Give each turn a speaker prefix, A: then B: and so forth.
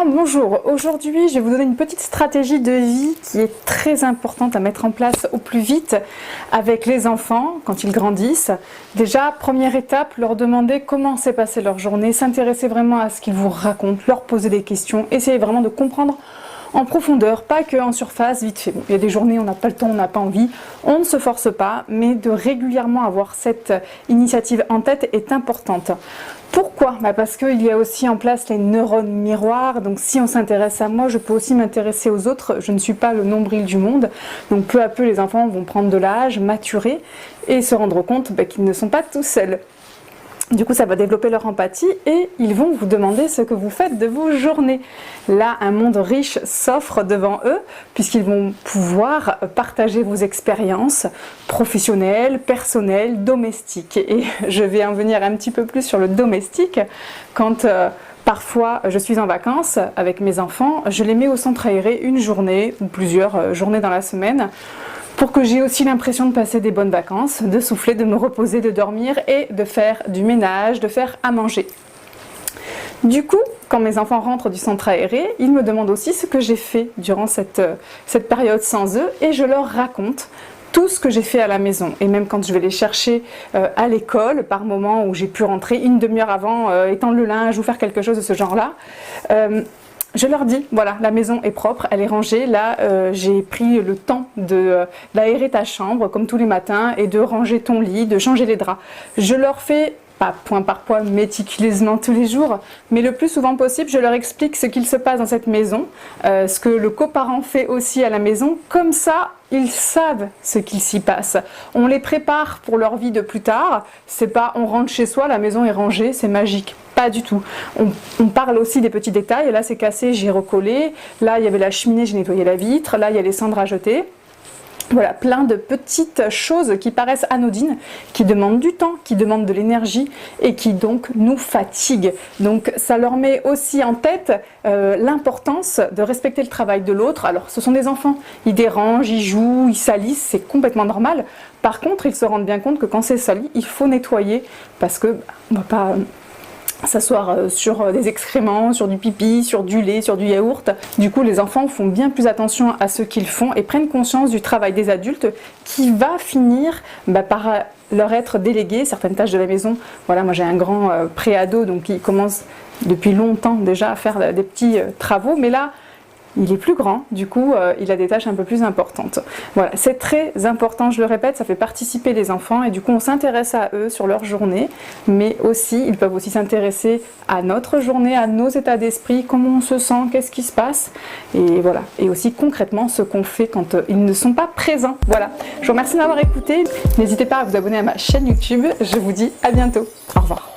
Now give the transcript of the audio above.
A: parents, bonjour. Aujourd'hui, je vais vous donner une petite stratégie de vie qui est très importante à mettre en place au plus vite avec les enfants quand ils grandissent. Déjà, première étape, leur demander comment s'est passée leur journée, s'intéresser vraiment à ce qu'ils vous racontent, leur poser des questions, essayer vraiment de comprendre en profondeur, pas que en surface, vite fait. Bon, il y a des journées où on n'a pas le temps, on n'a pas envie, on ne se force pas, mais de régulièrement avoir cette initiative en tête est importante. Pourquoi? Parce qu'il y a aussi en place les neurones miroirs, donc si on s'intéresse à moi, je peux aussi m'intéresser aux autres, je ne suis pas le nombril du monde, donc peu à peu les enfants vont prendre de l'âge, maturer et se rendre compte qu'ils ne sont pas tout seuls. Du coup, ça va développer leur empathie et ils vont vous demander ce que vous faites de vos journées. Là, un monde riche s'offre devant eux puisqu'ils vont pouvoir partager vos expériences professionnelles, personnelles, domestiques. Et je vais en venir un petit peu plus sur le domestique. Quand parfois je suis en vacances avec mes enfants, je les mets au centre aéré une journée ou plusieurs journées dans la semaine, pour que j'ai aussi l'impression de passer des bonnes vacances, de souffler, de me reposer, de dormir et de faire du ménage, de faire à manger. Du coup, quand mes enfants rentrent du centre aéré, ils me demandent aussi ce que j'ai fait durant cette période sans eux et je leur raconte tout ce que j'ai fait à la maison. Et même quand je vais les chercher à l'école, par moment où j'ai pu rentrer une demi-heure avant, étendre le linge ou faire quelque chose de ce genre-là, je leur dis, voilà, la maison est propre, elle est rangée. Là, j'ai pris le temps d'aérer ta chambre, comme tous les matins, et de ranger ton lit, de changer les draps. Je leur fais, pas point par point, méticuleusement tous les jours, mais le plus souvent possible, je leur explique ce qu'il se passe dans cette maison, ce que le coparent fait aussi à la maison. Comme ça, ils savent ce qu'il s'y passe. On les prépare pour leur vie de plus tard. C'est pas on rentre chez soi, la maison est rangée, c'est magique. Pas du tout. On parle aussi des petits détails. Là, c'est cassé, j'ai recollé. Là, il y avait la cheminée, j'ai nettoyé la vitre. Là, il y a les cendres à jeter. Voilà, plein de petites choses qui paraissent anodines, qui demandent du temps, qui demandent de l'énergie et qui donc nous fatiguent. Donc ça leur met aussi en tête l'importance de respecter le travail de l'autre. Alors ce sont des enfants, ils dérangent, ils jouent, ils salissent, c'est complètement normal. Par contre, ils se rendent bien compte que quand c'est sali, il faut nettoyer parce que on va pas s'asseoir sur des excréments, sur du pipi, sur du lait, sur du yaourt. Du coup, les enfants font bien plus attention à ce qu'ils font et prennent conscience du travail des adultes qui va finir par leur être délégué certaines tâches de la maison. Voilà, moi j'ai un grand préado, donc il commence depuis longtemps déjà à faire des petits travaux, mais là, il est plus grand, du coup, il a des tâches un peu plus importantes. Voilà, c'est très important, je le répète, ça fait participer les enfants et du coup, on s'intéresse à eux sur leur journée, mais aussi, ils peuvent aussi s'intéresser à notre journée, à nos états d'esprit, comment on se sent, qu'est-ce qui se passe, et voilà. Et aussi concrètement, ce qu'on fait quand ils ne sont pas présents. Voilà, je vous remercie de m'avoir écouté. N'hésitez pas à vous abonner à ma chaîne YouTube. Je vous dis à bientôt. Au revoir.